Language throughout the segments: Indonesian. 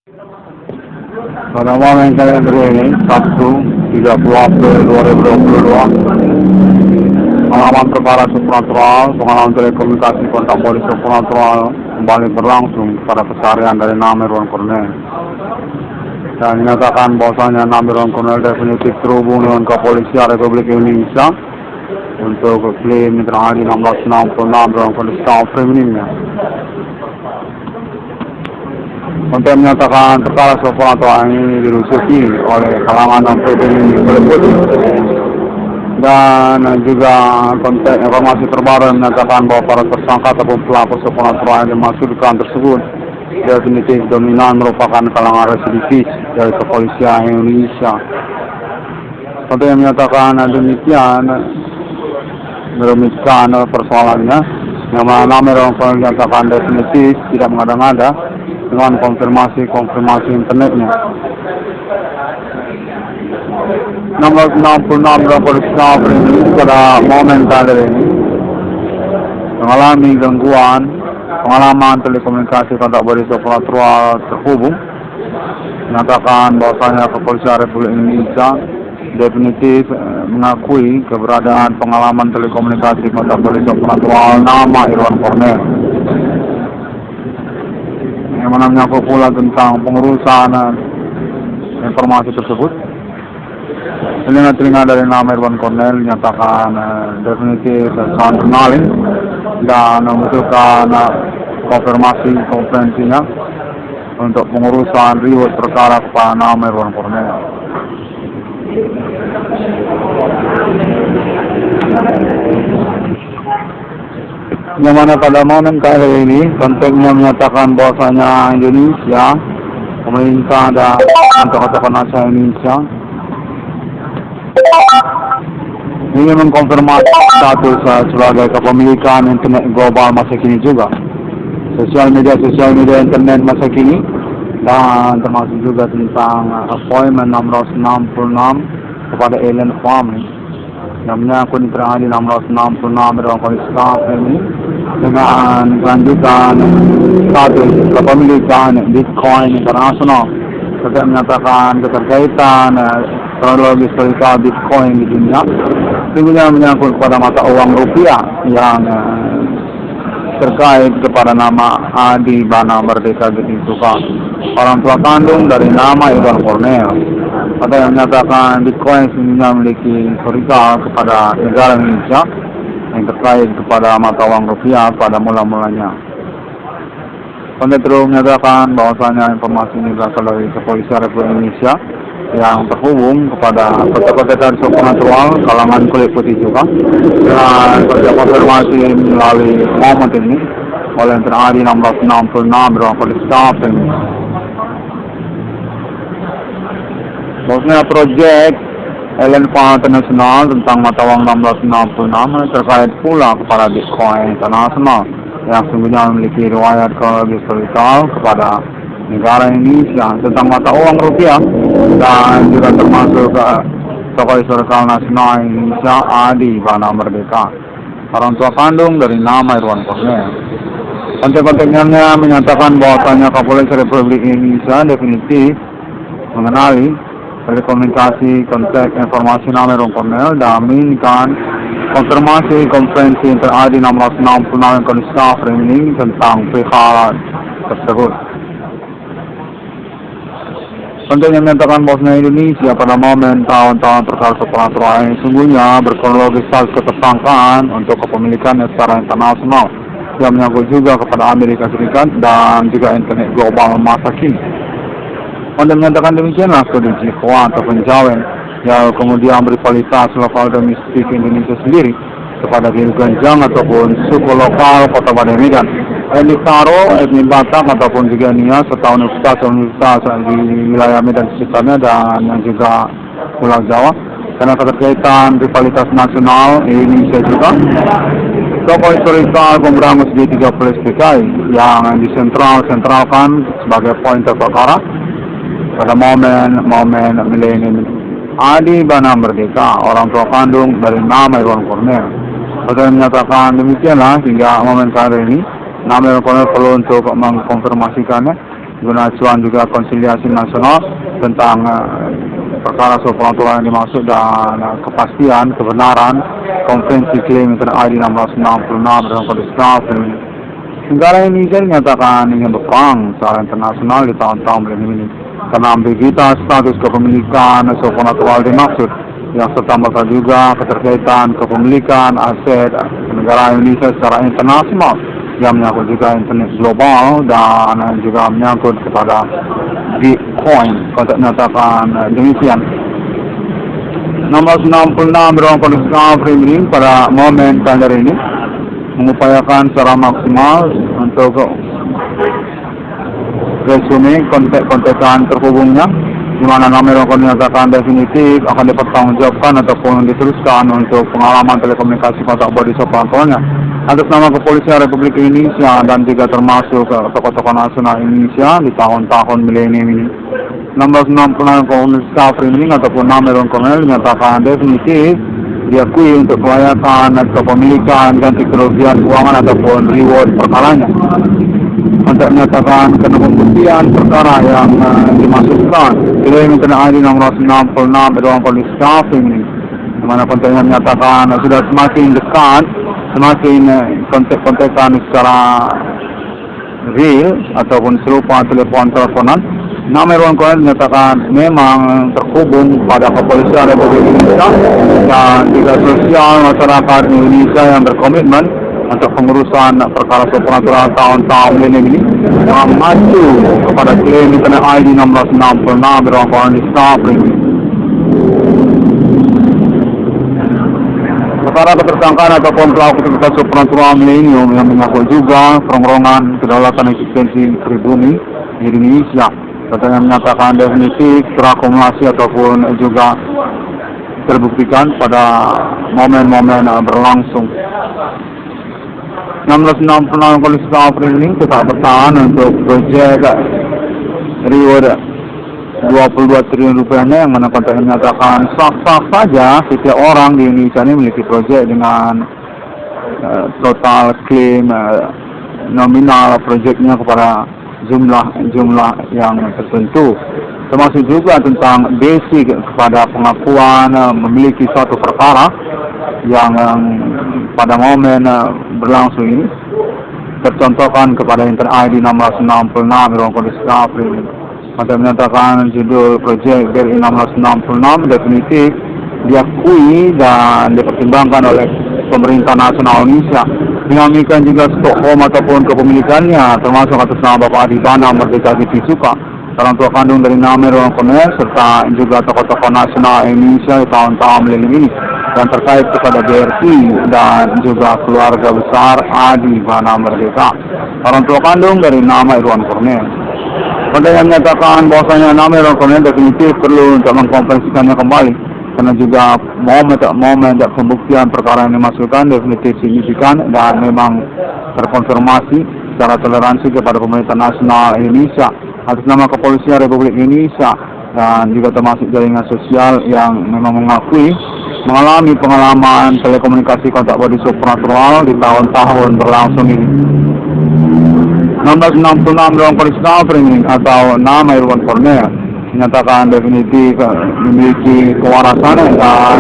Pada momen kalender ini, Sabtu 30 April 2022, pengalaman perkara supranatural, pengalaman telekomunikasi kontak polis supranatural kembali berlangsung pada keseharian dari Namirwan Cornel. Dan dinyatakan bahwasanya Namirwan Cornel definitif terhubung dengan Kepolisian Republik Indonesia untuk klaim Mitra Adi 1666 dalam kondisi kriminalnya. Untuk menyatakan perkara supranatural ini dirusuki oleh kalangan non-pribumi Putih, dan juga konteks informasi terbaru menyatakan bahwa para tersangka ataupun pelaku supranatural yang dimaksudkan tersebut definitif dominan merupakan kalangan residivis dari Kepolisian Indonesia. Untuk yang menyatakan demikian merumitkan persoalannya, yang mana Namirwan Cornel menyatakan definitif tidak mengada-ngada dengan konfirmasi internetnya. 1666 dalam kondisi ini pada momen kali ini mengalami gangguan pengalaman telekomunikasi kontak body supranatural terhubung, menyatakan bahwasanya Kepolisian Republik Indonesia definitif mengakui keberadaan pengalaman telekomunikasi kontak body supranatural nama Irwan Cornel, yang mana menyangkut pula tentang pengurusan informasi tersebut. Telinga dari nama Irwan Cornel dinyatakan definitif sangat bernaling dan membutuhkan konfirmasi kompetensinya untuk pengurusan riwayat perkara kepada nama Irwan Cornel. Yang mana pada momen kali ini konteksnya menyatakan bahwasanya Indonesia, pemerintah dan tokoh-tokoh nasional Indonesia ingin mengkonfirmasi status sebagai kepemilikan internet global masa kini juga, sosial media internet masa kini, dan termasuk juga tentang appointment 666 kepada alien family yang menyangkut Mitra Adi 1666 dalam kondisi ini dengan kelanjutan status kepemilikan Bitcoin internasional, serta menyatakan keterkaitan kronologis historikal Bitcoin di dunia, tentunya menyangkut kepada mata uang rupiah yang terkait kepada nama Adi Bana Merdeka Getisuka, orang tua kandung dari nama Irwan Cornel, atau yang menyatakan Bitcoin sebenarnya memiliki historikal kepada negara Indonesia yang terkait kepada mata uang rupiah pada mula-mulanya. Konten menyatakan bahwasanya informasi ini berasal dari Kepolisian Republik Indonesia yang terhubung kepada kota-kota supranatural kalangan kulit putih juga, dan terkonfirmasi melalui momen ini oleh Mitra Adi 1666 dalam kondisi ini. Bahwasanya proyek Alien Fund Internasional tentang mata uang 1666 terkait pula kepada Bitcoin internasional yang sesungguhnya memiliki riwayat kronologis historikal kepada negara Indonesia tentang mata uang rupiah, dan juga termasuk tokoh historikal nasional Indonesia Adi Bana Merdeka, orang tua kandung dari nama Irwan Cornel. Konteks-konteksnya menyatakan bahwasanya Kepolisian Republik Indonesia definitif mengenali telekomunikasi konteks informasi nama Irwan Cornel dan menginginkan konfirmasi konferensi Mitra Adi 1666 kondisi framing tentang perkara tersebut. Kontennya menyatakan bahwa Indonesia pada momen tahun-tahun perkara supranatural ini sungguhnya berkronologis ketersangkaan untuk kepemilikan secara internasional yang menyangkut juga kepada Amerika Serikat dan juga internet global masa kini. Konten menyatakan demikianlah kondisi Ikhwan atau penjawen yang kemudian berkualitas lokal domestik Indonesia sendiri kepada Ganjang ataupun suku lokal Kota Badai Medan, etnik Taro, etnik Batak ataupun juga Nia serta universitas di wilayah Medan sekitarnya dan yang juga Pulau Jawa, karena keterkaitan rivalitas nasional Indonesia juga. Tokoh historikal pemberangus G30 PKI yang disentralkan sebagai poin perkara pada momen milenium Adi Bana Merdeka, orang tua kandung dari nama Irwan Cornel. Pada menyatakan demikianlah hingga momen kali ini nama Irwan Cornel perlu untuk mengkonfirmasikannya guna acuan juga konsiliasi nasional tentang perkara soal pengaturan yang dimaksud dan kepastian kebenaran konvensi klaim Internet ID 1666 dalam kode staff. Negara Indonesia dinyatakan ingin berperang secara internasional di tahun-tahun berikut ini karena ambiguitas status kepemilikan soal natural dimaksud yang serta merta juga keterkaitan kepemilikan aset negara Indonesia secara internasional yang menyangkut juga internet global dan juga menyangkut kepada Bitcoin. Konteks menyatakan demikian. 1666 beruang kondisi framing pada momen kalender ini mengupayakan secara maksimal untuk resume konteks-konteksan terhubungnya di mana nomor yang dinyatakan definitif akan dipertanggungjawabkan ataupun diteruskan untuk pengalaman telekomunikasi kontak body sopantonya atas nama Kepolisian Republik Indonesia dan juga termasuk tokoh-tokoh nasional Indonesia di tahun-tahun milenium ini. 1666 Komunis Framing ataupun nomor yang dinyatakan definitif diakui untuk kelayakan atau pemilikan ganti kerugian keuangan ataupun reward perkaranya. Untuk menyatakan karena pembuktian perkara yang dimaksudkan klaim Internet ID 666 beruang kondisi staffing ini, di mana kontennya menyatakan sudah semakin dekat, semakin kontek-kontekan secara real ataupun serupa teleponan. Nama ruang koran menyatakan memang terhubung pada Kepolisian Republik Indonesia dan juga sosial masyarakat Indonesia yang berkomitmen untuk pengurusan perkara supranatural tahun-tahun ini yang mengacu kepada klaim Internet ID 1666 beruang koran di Stafing. Perkara ketersangkaan ataupun pelaku aktivitas supranatural milenium yang mengaku juga perongrongan kedaulatan eksistensi pribumi di Indonesia. Katanya menyatakan definitif terakumulasi ataupun juga terbuktikan pada momen-momen berlangsung. 1666 kondisi framing tetap bertahan untuk proyek reward 22 triliun rupiahnya yang mana konten menyatakan sah-sah saja setiap orang di Indonesia ini memiliki proyek dengan total klaim nominal proyeknya kepada jumlah yang tertentu, termasuk juga tentang basic kepada pengakuan memiliki suatu perkara yang pada momen berlangsung ini tercontohkan kepada Internet ID 1666 beruang kondisi framing. Maka menyatakan judul proyek dari 1666 definitif diakui dan dipertimbangkan oleh pemerintah nasional Indonesia. Dinamikan juga Stockholm ataupun kepemilikannya termasuk atas nama Bapak Adibana Merdeka Ditisuka, orang tua kandung dari Namer Ruang Koner serta juga tokoh-tokoh nasional Indonesia di tahun-tahun milenium ini dan terkait kepada BRI dan juga keluarga besar Adibana Merdeka, orang tua kandung dari nama Irwan Cornel. Konten yang menyatakan bahwasanya nama Irwan Cornel definitif perlu untuk mengkompensikannya kembali karena juga momen pembuktian perkara yang dimasukkan definitif signifikan dan memang terkonfirmasi secara toleransi kepada pemerintah nasional Indonesia atas nama Kepolisian Republik Indonesia dan juga termasuk jaringan sosial yang memang mengakui mengalami pengalaman telekomunikasi kontak body supranatural di tahun-tahun berlangsung ini. 1666 dalam kondisi framing atau nama Irwan Cornel menyatakan definitif memiliki kewarasan dan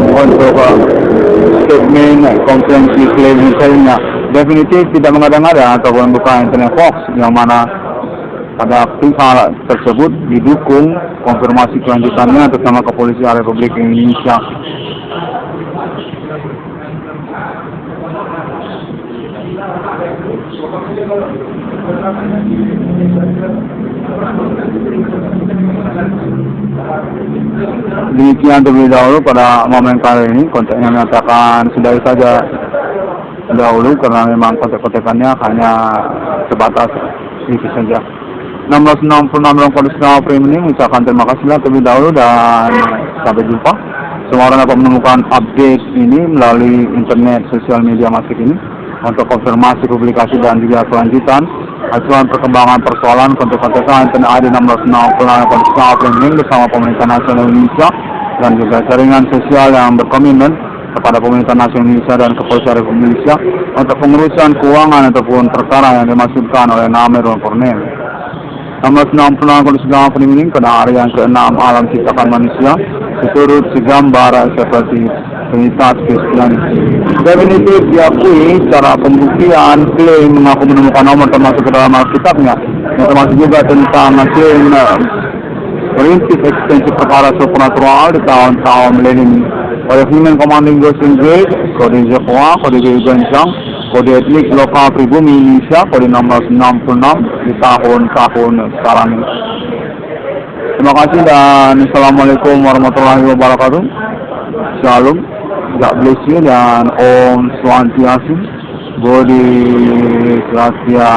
untuk statement konferensi klaim misalnya definitif tidak mengada-ngada ataupun bukan internet hoax yang mana pada hal tersebut didukung konfirmasi kelanjutannya atas nama Kepolisian Republik Indonesia. Demikian terlebih dahulu pada momen kali ini kontennya menyatakan sudah saja dahulu karena memang kontek-kontekannya hanya sebatas itu saja. 1666 dalam kondisi framing ini mengucapkan terima kasih terlebih dahulu dan sampai jumpa. Semua orang dapat menemukan update ini melalui internet sosial media masif ini untuk konfirmasi publikasi dan juga kelanjutan acuan perkembangan persoalan kontek-kontekan Internet ID 1666 kondisi framing bersama pemerintah nasional Indonesia dan juga jaringan sosial yang berkomitmen kepada pemerintah nasional Indonesia dan Kepolisian Republik Indonesia untuk pengurusan keuangan ataupun perkara yang dimaksudkan oleh Namer dan Cornel. Nomor 66 Konstitusi Pemimpin pada hari yang ke-6 alam ciptakan manusia seturut segambar seperti Trinitas Kristianiti. Definitif diakui secara pembuktian klaim mengaku menemukan nomor termasuk ke dalam Alkitabnya, yang termasuk juga tentang klaim perintis eksistensi perkara supernatural di tahun-tahun milenium oleh Human Commanding Ghost in Great, kode Jehovah, kode Gegancang, kode etnik lokal pribumi Indonesia, kode nomor 66 di tahun-tahun sekarang ini. Terima kasih dan Assalamualaikum warahmatullahi wabarakatuh. Shalom, God bless you dan Om Swastiastu, Bodhi Satya.